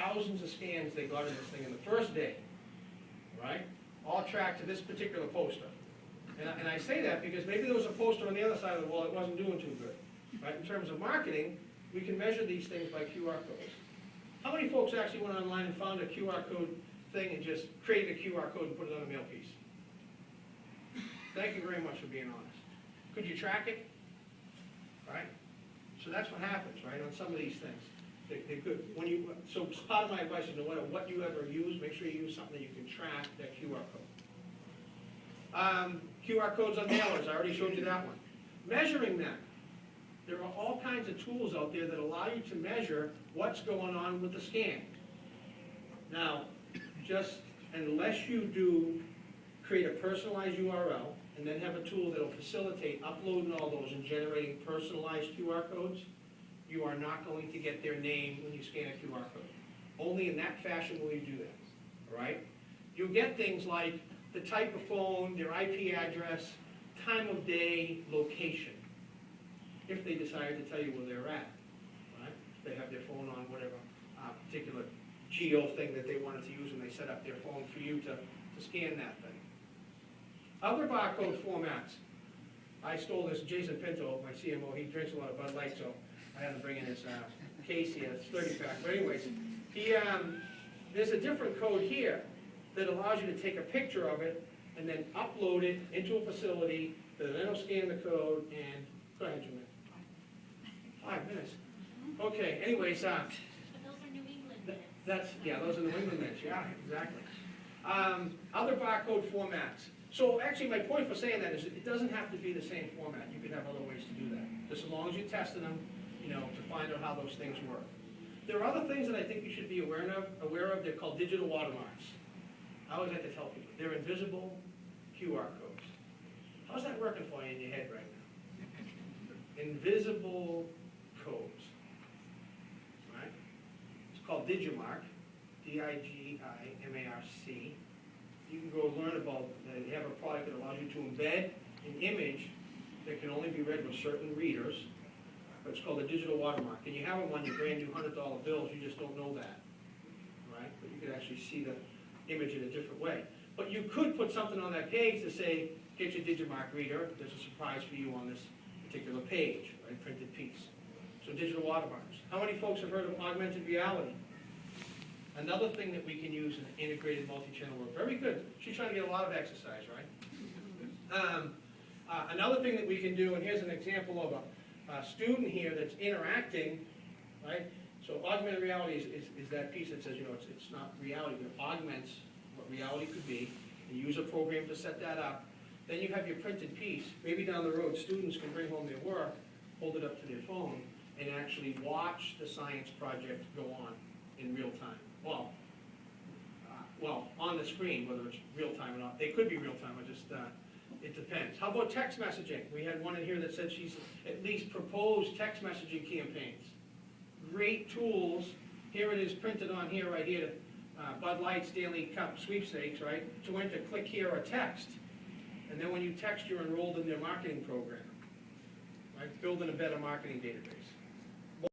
thousands of scans they got in this thing in the first day, right? All tracked to this particular poster. And I say that because maybe there was a poster on the other side of the wall that wasn't doing too good, right? In terms of marketing, we can measure these things by QR codes. How many folks actually went online and found a QR code thing and just created a QR code and put it on a mail piece? Thank you very much for being honest. Could you track it? Right? So that's what happens, right, on some of these things. They could, so part of my advice is no matter what you ever use, make sure you use something that you can track that QR code. QR codes on mailers, I already showed you that one. Measuring them. There are all kinds of tools out there that allow you to measure what's going on with the scan. Now, just unless you do create a personalized URL and then have a tool that will facilitate uploading all those and generating personalized QR codes, you are not going to get their name when you scan a QR code. Only in that fashion will you do that, all right? You'll get things like the type of phone, their IP address, time of day, location, if they decide to tell you where they're at, right? If they have their phone on whatever particular geo thing that they wanted to use when they set up their phone for you to scan that thing. Other barcode formats. I stole this, Jason Pinto, my CMO, he drinks a lot of Bud Light, so I had to bring in his case here, it's 30 pack. But anyways, there's a different code here that allows you to take a picture of it and then upload it into a facility that then will scan the code and, go ahead, Jimmy. 5 minutes. Okay, anyways, Those are New England minutes. those are New England minutes, yeah, exactly. Other barcode formats. So actually my point for saying that is it doesn't have to be the same format. You could have other ways to do that. Just as long as you're testing them, to find out how those things work. There are other things that I think you should be aware of. They're called digital watermarks. I always like to tell people, they're invisible QR codes. How's that working for you in your head right now? Invisible codes, right? It's called Digimarc, Digimarc. You can go learn about, they have a product that allows you to embed an image that can only be read with certain readers, but it's called a digital watermark. And you have them on your brand new $100 bills, you just don't know that, right? But you can actually see the image in a different way. But you could put something on that page to say, get your Digimarc reader, there's a surprise for you on this particular page, right, printed piece. So digital watermarks. How many folks have heard of augmented reality? Another thing that we can use in integrated multi-channel work. Very good. She's trying to get a lot of exercise, right? Another thing that we can do, and here's an example of a student here that's interacting, right? So augmented reality is that piece that says, it's not reality, but it augments what reality could be, and use a program to set that up. Then you have your printed piece. Maybe down the road, students can bring home their work, hold it up to their phone, and actually watch the science project go on in real time. Well, on the screen, whether it's real time or not. They could be real time, it depends. How about text messaging? We had one in here that said she's at least proposed text messaging campaigns. Great tools. Here it is printed on here, right here, Bud Light Stanley Cup sweepstakes, right? To enter, click here or text. And then when you text, you're enrolled in their marketing program, right? Building a better marketing database.